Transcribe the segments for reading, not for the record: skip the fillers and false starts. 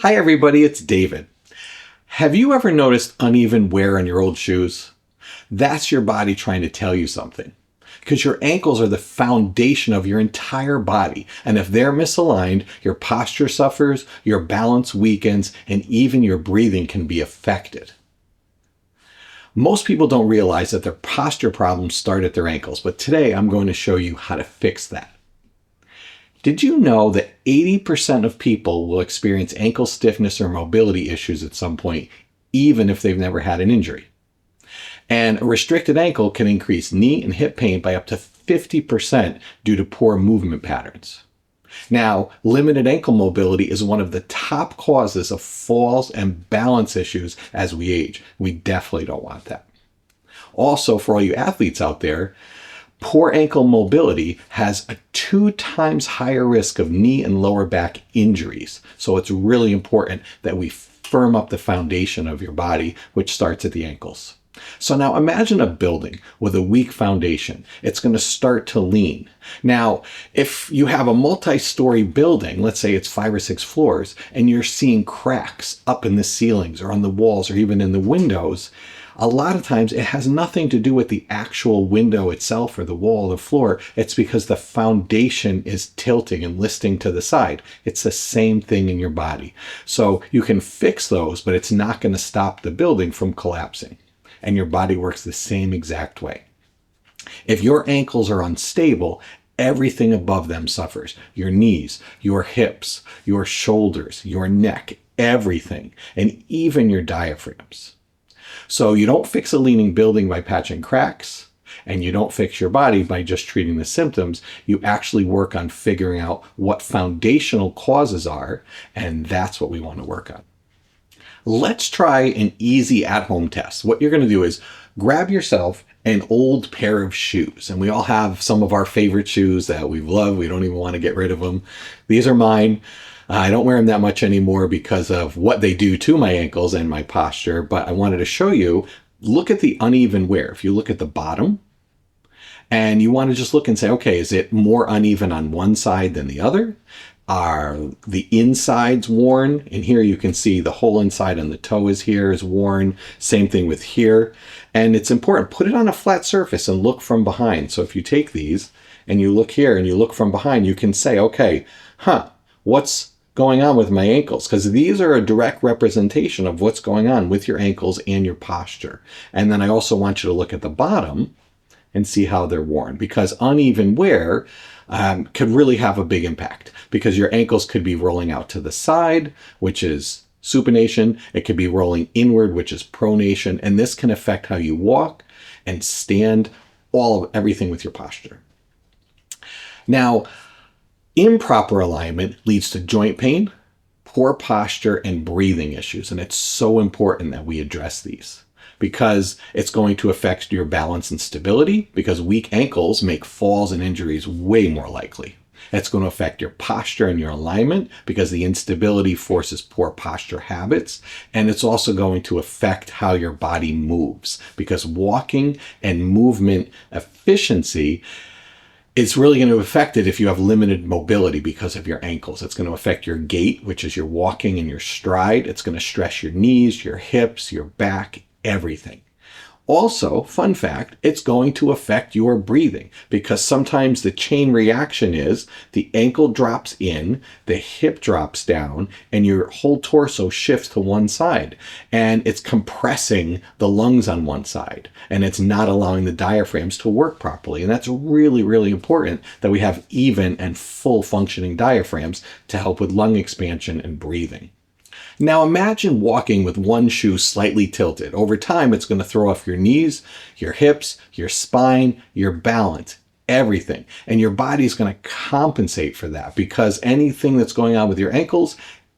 Hi everybody, it's David. Have you ever noticed uneven wear on your old shoes? That's your body trying to tell you something. Because your ankles are the foundation of your entire body. And if they're misaligned, your posture suffers, your balance weakens, and even your breathing can be affected. Most people don't realize that their posture problems start at their ankles, but today I'm going to show you how to fix that. Did you know that 80% of people will experience ankle stiffness or mobility issues at some point, even if they've never had an injury? And a restricted ankle can increase knee and hip pain by up to 50% due to poor movement patterns. Now, limited ankle mobility is one of the top causes of falls and balance issues as we age. We definitely don't want that. Also, for all you athletes out there, poor ankle mobility has a 2 times higher risk of knee and lower back injuries. So it's really important that we firm up the foundation of your body, which starts at the ankles. So now imagine a building with a weak foundation. It's going to start to lean. Now, if you have a multi-story building, let's say it's 5 or 6 floors, and you're seeing cracks up in the ceilings or on the walls or even in the windows, a lot of times it has nothing to do with the actual window itself or the wall or the floor. It's because the foundation is tilting and listing to the side. It's the same thing in your body. So you can fix those, but it's not going to stop the building from collapsing. And your body works the same exact way. If your ankles are unstable, everything above them suffers. Your knees, your hips, your shoulders, your neck, everything, and even your diaphragms. So you don't fix a leaning building by patching cracks, and you don't fix your body by just treating the symptoms. You actually work on figuring out what foundational causes are, and that's what we want to work on. Let's try an easy at-home test. What you're going to do is grab yourself an old pair of shoes. And we all have some of our favorite shoes that we love. We don't even want to get rid of them. These are mine. I don't wear them that much anymore because of what they do to my ankles and my posture. But I wanted to show you, look at the uneven wear. If you look at the bottom and you want to just look and say, okay, is it more uneven on one side than the other? Are the insides worn? And here you can see the whole inside on the toe is worn. Same thing with here. And it's important, put it on a flat surface and look from behind. So if you take these and you look here and you look from behind, you can say, okay, what's going on with my ankles? Because these are a direct representation of what's going on with your ankles and your posture. And then I also want you to look at the bottom and see how they're worn, because uneven wear could really have a big impact, because your ankles could be rolling out to the side, which is supination. It could be rolling inward, which is pronation. And this can affect how you walk and stand, everything with your posture. Now, improper alignment leads to joint pain, poor posture, and breathing issues. And it's so important that we address these, because it's going to affect your balance and stability, because weak ankles make falls and injuries way more likely. It's going to affect your posture and your alignment, because the instability forces poor posture habits. And it's also going to affect how your body moves, because walking and movement efficiency is really going to affect it if you have limited mobility because of your ankles. It's going to affect your gait, which is your walking and your stride. It's going to stress your knees, your hips, your back, everything. Also, fun fact, it's going to affect your breathing, because sometimes the chain reaction is the ankle drops in, the hip drops down, and your whole torso shifts to one side. And it's compressing the lungs on one side, and it's not allowing the diaphragms to work properly. And that's really, really important that we have even and full functioning diaphragms to help with lung expansion and breathing. Now imagine walking with one shoe slightly tilted. Over time, it's going to throw off your knees, your hips, your spine, your balance, everything. And your body's going to compensate for that, because anything that's going on with your ankles,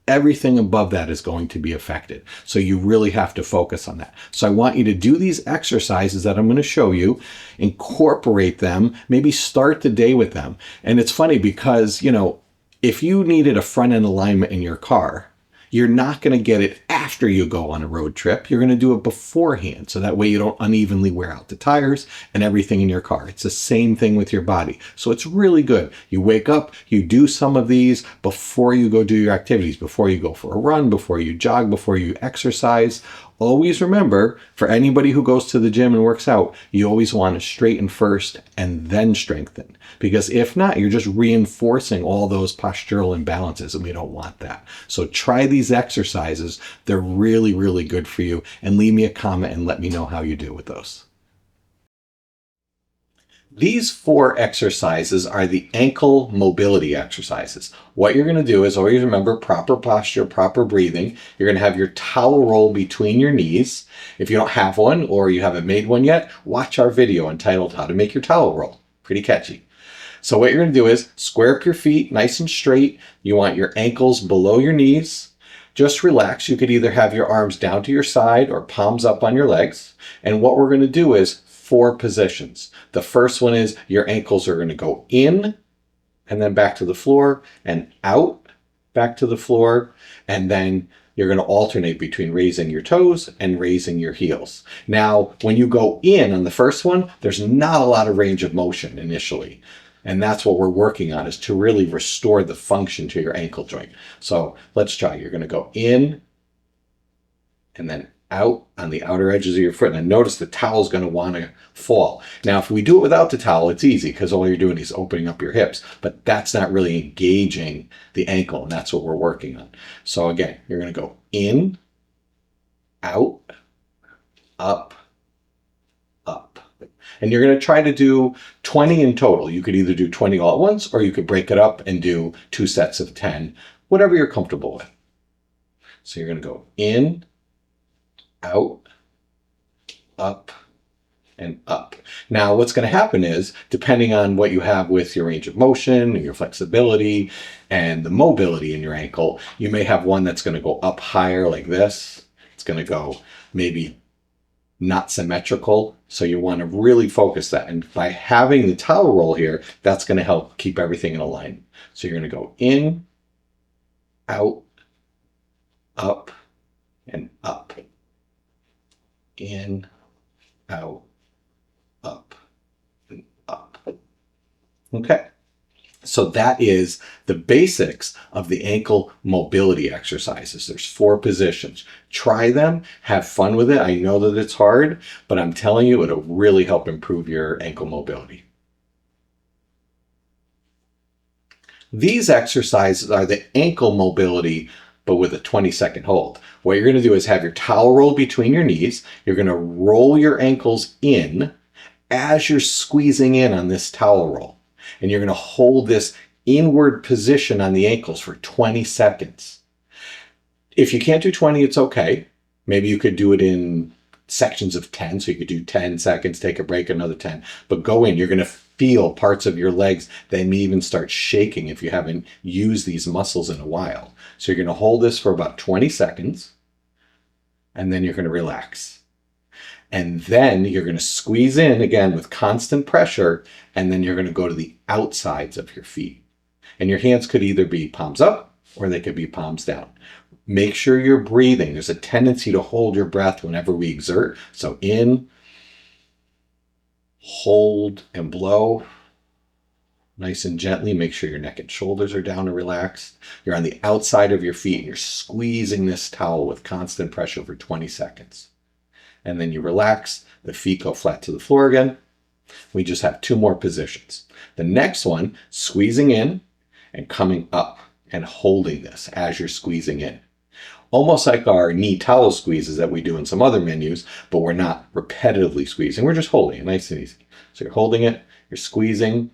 everything above that is going to be affected. So you really have to focus on that. So I want you to do these exercises that I'm going to show you, incorporate them, maybe start the day with them. And it's funny because, if you needed a front end alignment in your car, You're not going to get it after you go on a road trip. You're going to do it beforehand. So that way you don't unevenly wear out the tires and everything in your car. It's the same thing with your body. So it's really good. You wake up, you do some of these before you go do your activities, before you go for a run, before you jog, before you exercise. Always remember, for anybody who goes to the gym and works out, you always want to straighten first and then strengthen. Because if not, you're just reinforcing all those postural imbalances, and we don't want that. So try these exercises. They're really, really good for you. And leave me a comment and let me know how you do with those. These 4 exercises are the ankle mobility exercises. What you're going to do is always remember proper posture, proper breathing. You're going to have your towel roll between your knees. If you don't have one or you haven't made one yet, watch our video entitled How to Make Your Towel Roll. Pretty catchy. So what you're going to do is square up your feet nice and straight. You want your ankles below your knees. Just relax. You could either have your arms down to your side or palms up on your legs. And what we're going to do is 4 positions. The first one is your ankles are going to go in and then back to the floor and out, back to the floor. And then you're going to alternate between raising your toes and raising your heels. Now, when you go in on the first one, there's not a lot of range of motion initially. And that's what we're working on, is to really restore the function to your ankle joint. So let's try. You're going to go in and then out on the outer edges of your foot. And notice the towel is going to want to fall. Now, if we do it without the towel, it's easy because all you're doing is opening up your hips. But that's not really engaging the ankle, and that's what we're working on. So again, you're going to go in, out, up, up. And you're going to try to do 20 in total. You could either do 20 all at once, or you could break it up and do 2 sets of 10, whatever you're comfortable with. So you're going to go in, out, up, and up. Now, what's going to happen is, depending on what you have with your range of motion, and your flexibility, and the mobility in your ankle, you may have one that's going to go up higher like this. It's going to go maybe not symmetrical. So you want to really focus that. And by having the towel roll here, that's going to help keep everything in alignment. So you're going to go in, out, up, and up. In, out, up, and up. Okay. So that is the basics of the ankle mobility exercises. There's 4 positions. Try them, have fun with it. I know that it's hard, but I'm telling you, it'll really help improve your ankle mobility. These exercises are the ankle mobility, but with a 20-second hold. What you're going to do is have your towel roll between your knees. You're going to roll your ankles in as you're squeezing in on this towel roll. And you're going to hold this inward position on the ankles for 20 seconds. If you can't do 20, it's okay. Maybe you could do it in sections of 10. So you could do 10 seconds, take a break, another 10. But go in. You're going to feel parts of your legs. They may even start shaking if you haven't used these muscles in a while. So you're going to hold this for about 20 seconds. And then you're going to relax. And then you're going to squeeze in again with constant pressure. And then you're going to go to the outsides of your feet. And your hands could either be palms up or they could be palms down. Make sure you're breathing. There's a tendency to hold your breath whenever we exert. So in, hold, and blow. Nice and gently. Make sure your neck and shoulders are down and relaxed. You're on the outside of your feet and you're squeezing this towel with constant pressure for 20 seconds. And then you relax. The feet go flat to the floor again. We just have 2 more positions. The next one, squeezing in and coming up and holding this as you're squeezing in. Almost like our knee towel squeezes that we do in some other menus, but we're not repetitively squeezing. We're just holding it nice and easy. So you're holding it, you're squeezing,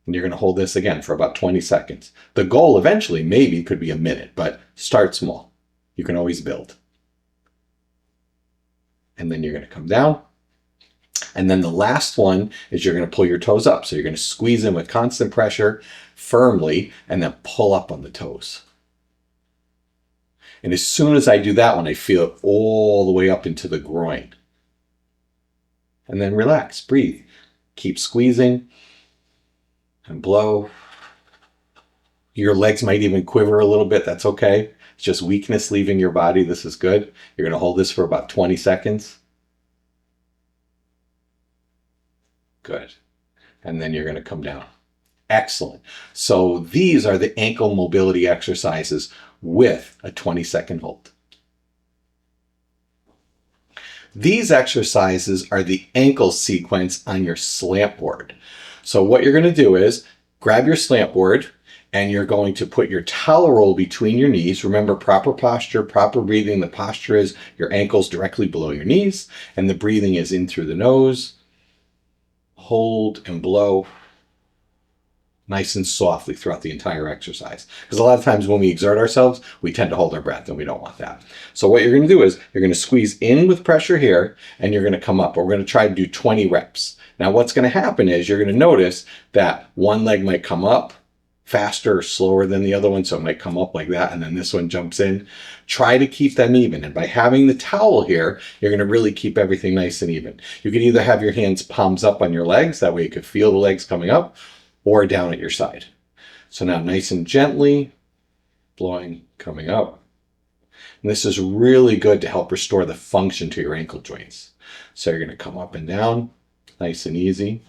and you're going to hold this again for about 20 seconds. The goal eventually maybe could be a minute, but start small. You can always build. And then you're going to come down. And then the last one is you're going to pull your toes up. So you're going to squeeze in with constant pressure firmly and then pull up on the toes. And as soon as I do that one, I feel it all the way up into the groin. And then relax, breathe. Keep squeezing and blow Your legs might even quiver a little bit. That's okay. It's just weakness leaving your body. This is good. You're going to hold this for about 20 seconds. Good. And then you're going to come down. Excellent. So these are the ankle mobility exercises with a 20-second hold. These exercises are the ankle sequence on your slant board. So what you're going to do is grab your slant board and you're going to put your towel roll between your knees. Remember, proper posture, proper breathing. The posture is your ankles directly below your knees and the breathing is in through the nose. Hold and blow nice and softly throughout the entire exercise. Because a lot of times when we exert ourselves, we tend to hold our breath and we don't want that. So what you're going to do is you're going to squeeze in with pressure here and you're going to come up. We're going to try to do 20 reps. Now what's going to happen is you're going to notice that one leg might come up faster or slower than the other one. So it might come up like that and then this one jumps in. Try to keep them even. And by having the towel here, you're going to really keep everything nice and even. You can either have your hands palms up on your legs. That way you could feel the legs coming up, or down at your side. So now nice and gently, blowing, coming up. And this is really good to help restore the function to your ankle joints. So you're going to come up and down, nice and easy.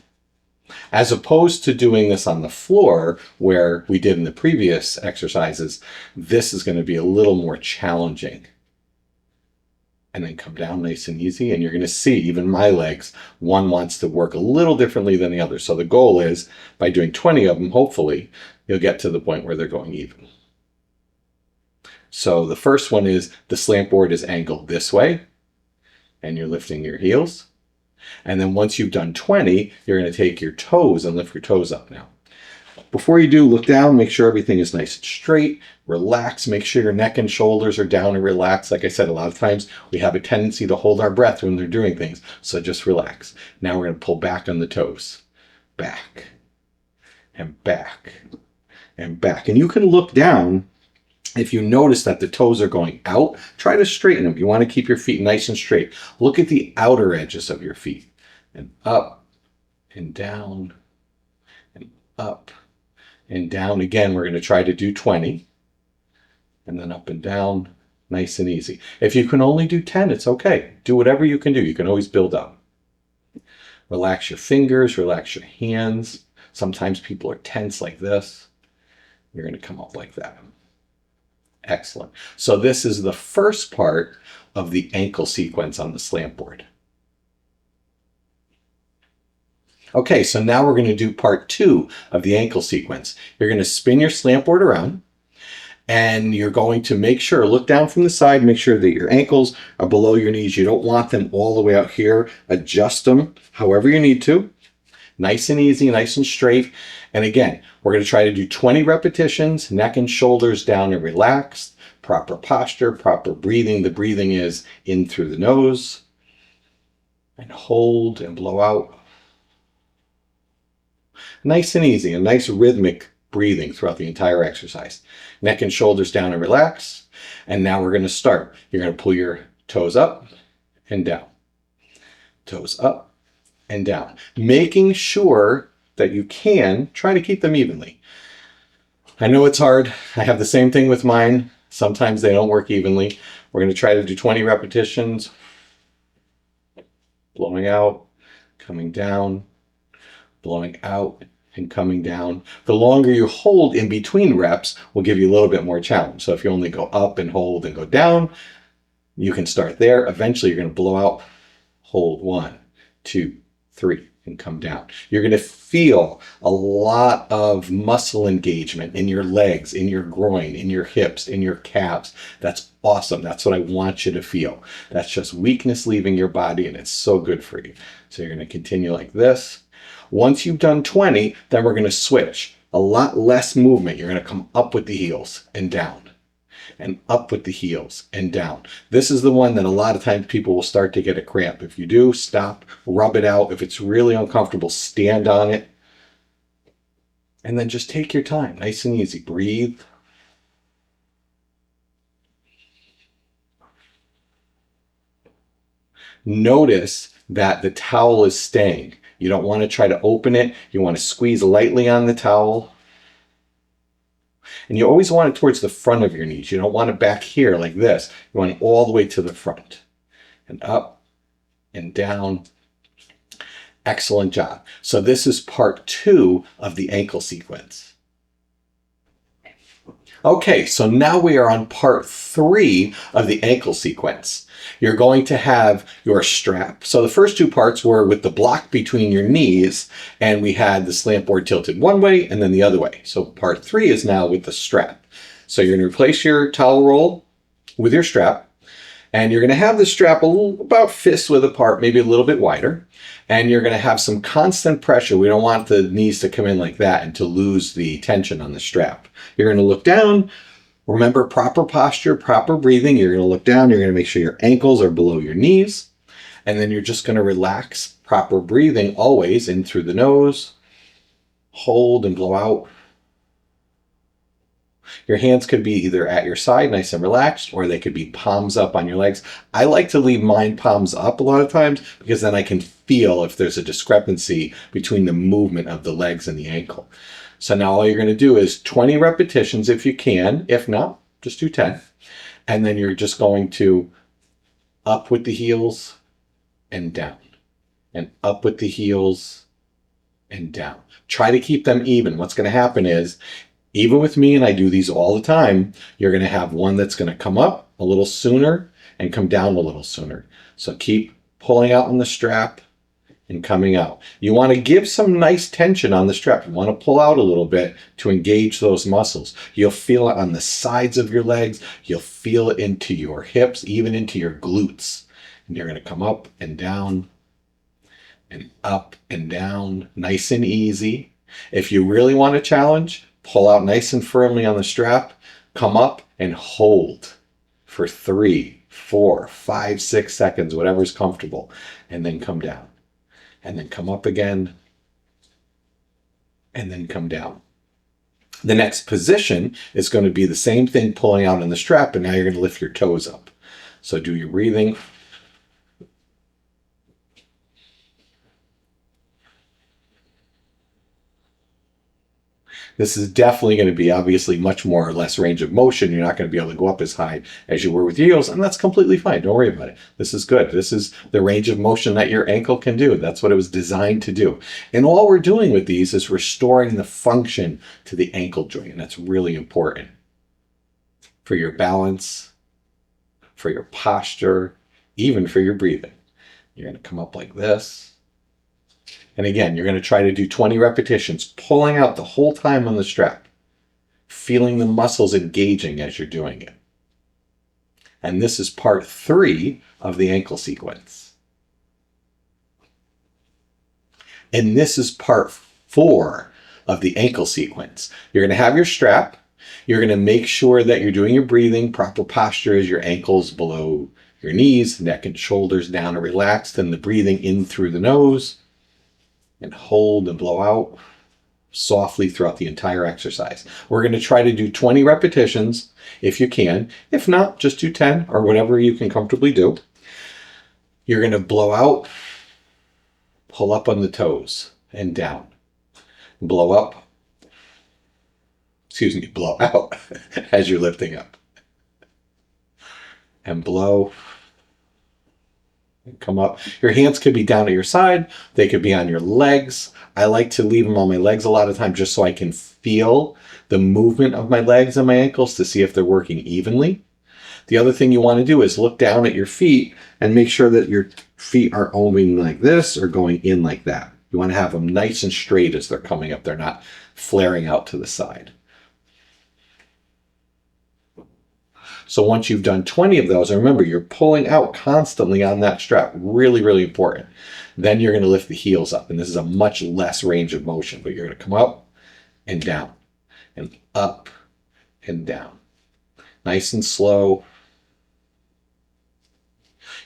As opposed to doing this on the floor, where we did in the previous exercises, this is going to be a little more challenging. And then come down nice and easy. And you're going to see, even my legs, one wants to work a little differently than the other. So the goal is, by doing 20 of them, hopefully, you'll get to the point where they're going even. So the first one is the slant board is angled this way, and you're lifting your heels. And then once you've done 20, you're going to take your toes and lift your toes up now. Before you do, look down, make sure everything is nice and straight, relax, make sure your neck and shoulders are down and relaxed. Like I said, a lot of times we have a tendency to hold our breath when they're doing things, so just relax. Now we're going to pull back on the toes, back, and back, and back. And you can look down. If you notice that the toes are going out, try to straighten them. You want to keep your feet nice and straight. Look at the outer edges of your feet, and up, and down, and up, and down. Again, we're going to try to do 20. And then up and down, nice and easy. If you can only do 10, it's okay. Do whatever you can do. You can always build up. Relax your fingers, relax your hands. Sometimes people are tense like this. You're going to come up like that. Excellent. So this is the first part of the ankle sequence on the slant board. Okay, so now we're going to do part 2 of the ankle sequence. You're going to spin your slant board around and you're going to make sure, look down from the side, make sure that your ankles are below your knees. You don't want them all the way out here. Adjust them however you need to. Nice and easy, nice and straight. And again, we're going to try to do 20 repetitions, neck and shoulders down and relaxed, proper posture, proper breathing. The breathing is in through the nose and hold and blow out. Nice and easy, a nice rhythmic breathing throughout the entire exercise. Neck and shoulders down and relax. And now we're going to start. You're going to pull your toes up and down. Toes up and down. Making sure that you can try to keep them evenly. I know it's hard. I have the same thing with mine. Sometimes they don't work evenly. We're going to try to do 20 repetitions. Blowing out, coming down, blowing out, and coming down. The longer you hold in between reps will give you a little bit more challenge. So if you only go up and hold and go down, you can start there. Eventually you're going to blow out, hold 1, 2, 3, and come down. You're going to feel a lot of muscle engagement in your legs, in your groin, in your hips, in your calves. That's awesome. That's what I want you to feel. That's just weakness leaving your body, and it's so good for you. So you're going to continue like this. Once you've done 20, then we're going to switch. A lot less movement. You're going to come up with the heels and down, and up with the heels and down. This is the one that a lot of times people will start to get a cramp. If you do, stop, rub it out. If it's really uncomfortable, stand on it. And then just take your time, nice and easy. Breathe. Notice that the towel is staying. You don't want to try to open it. You want to squeeze lightly on the towel. And you always want it towards the front of your knees. You don't want it back here like this. You want it all the way to the front. And up and down. Excellent job. So this is part 2 of the ankle sequence. Okay, so now we are on part 3 of the ankle sequence. You're going to have your strap. So the first 2 parts were with the block between your knees, and we had the slant board tilted one way and then the other way. So part 3 is now with the strap. So you're going to replace your towel roll with your strap, and you're going to have the strap about fist width apart, maybe a little bit wider, and you're going to have some constant pressure. We don't want the knees to come in like that and to lose the tension on the strap. You're going to look down. Remember, proper posture, proper breathing. You're going to look down. You're going to make sure your ankles are below your knees. And then you're just going to relax. Proper breathing always in through the nose. Hold and blow out. Your hands could be either at your side, nice and relaxed, or they could be palms up on your legs. I like to leave mine palms up a lot of times because then I can feel if there's a discrepancy between the movement of the legs and the ankle. So now all you're going to do is 20 repetitions if you can. If not, just do 10. And then you're just going to up with the heels and down. And up with the heels and down. Try to keep them even. What's going to happen is, even with me, and I do these all the time, you're going to have one that's going to come up a little sooner and come down a little sooner. So keep pulling out on the strap and coming out. You want to give some nice tension on the strap. You want to pull out a little bit to engage those muscles. You'll feel it on the sides of your legs. You'll feel it into your hips, even into your glutes. And you're going to come up and down and up and down, nice and easy. If you really want a challenge, pull out nice and firmly on the strap, come up and hold for 3, 4, 5, 6 seconds, whatever's comfortable, and then come down. And then come up again, and then come down. The next position is going to be the same thing, pulling out on the strap, and now you're going to lift your toes up. So do your breathing. This is definitely going to be obviously much more or less range of motion. You're not going to be able to go up as high as you were with your heels, and that's completely fine. Don't worry about it. This is good. This is the range of motion that your ankle can do. That's what it was designed to do. And all we're doing with these is restoring the function to the ankle joint, and that's really important for your balance, for your posture, even for your breathing. You're going to come up like this. And again, you're going to try to do 20 repetitions, pulling out the whole time on the strap, feeling the muscles engaging as you're doing it. And this is part 3 of the ankle sequence. And this is part 4 of the ankle sequence. You're going to have your strap. You're going to make sure that you're doing your breathing. Proper posture is your ankles below your knees, neck and shoulders down and relaxed, and the breathing in through the nose. And hold and blow out softly throughout the entire exercise. We're going to try to do 20 repetitions if you can. If not, just do 10 or whatever you can comfortably do. You're going to blow out, pull up on the toes and down. Blow up, blow out as you're lifting up. And blow. Come up. Your hands could be down at your side. They could be on your legs. I like to leave them on my legs a lot of times just so I can feel the movement of my legs and my ankles to see if they're working evenly. The other thing you want to do is look down at your feet and make sure that your feet are moving like this or going in like that. You want to have them nice and straight as they're coming up. They're not flaring out to the side. So once you've done 20 of those, and remember, you're pulling out constantly on that strap. Really, really important. Then you're going to lift the heels up. And this is a much less range of motion, but you're going to come up and down and up and down. Nice and slow.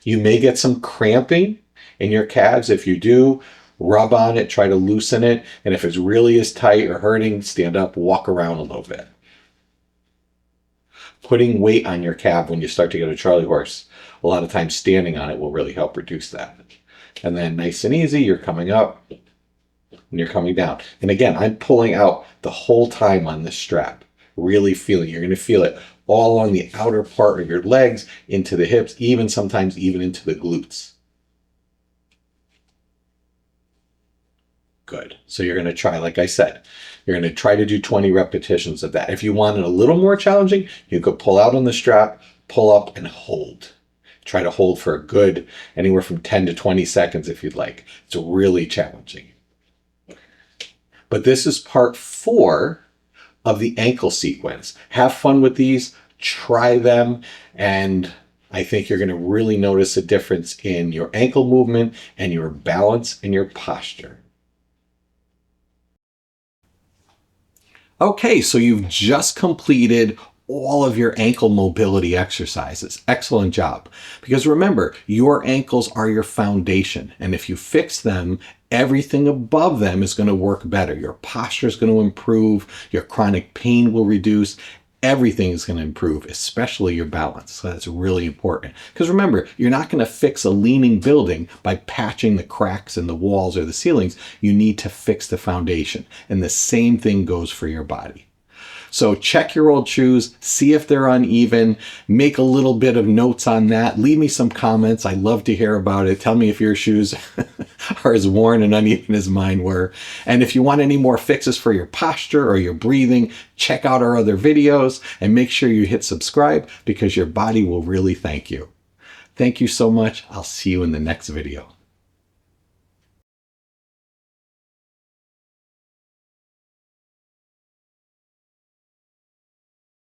You may get some cramping in your calves. If you do, rub on it, try to loosen it. And if it really is tight or hurting, stand up, walk around a little bit. Putting weight on your calf when you start to get a Charlie horse, a lot of times standing on it will really help reduce that. And then nice and easy, you're coming up and you're coming down. And again, I'm pulling out the whole time on this strap. really feeling. You're going to feel it all along the outer part of your legs, into the hips, even sometimes even into the glutes. Good. So you're going to try, like I said, you're going to try to do 20 repetitions of that. If you want it a little more challenging, you could pull out on the strap, pull up, and hold. Try to hold for a good anywhere from 10 to 20 seconds if you'd like. It's really challenging. But this is part 4 of the ankle sequence. Have fun with these, try them, and I think you're going to really notice a difference in your ankle movement and your balance and your posture. Okay, so you've just completed all of your ankle mobility exercises. Excellent job. Because remember, your ankles are your foundation. And if you fix them, everything above them is going to work better. Your posture is going to improve. Your chronic pain will reduce. Everything is going to improve, especially your balance. So that's really important. Because remember, you're not going to fix a leaning building by patching the cracks in the walls or the ceilings. You need to fix the foundation. And the same thing goes for your body. So check your old shoes, see if they're uneven, make a little bit of notes on that. Leave me some comments. I'd love to hear about it. Tell me if your shoes are as worn and uneven as mine were. And if you want any more fixes for your posture or your breathing, check out our other videos and make sure you hit subscribe because your body will really thank you. Thank you so much. I'll see you in the next video.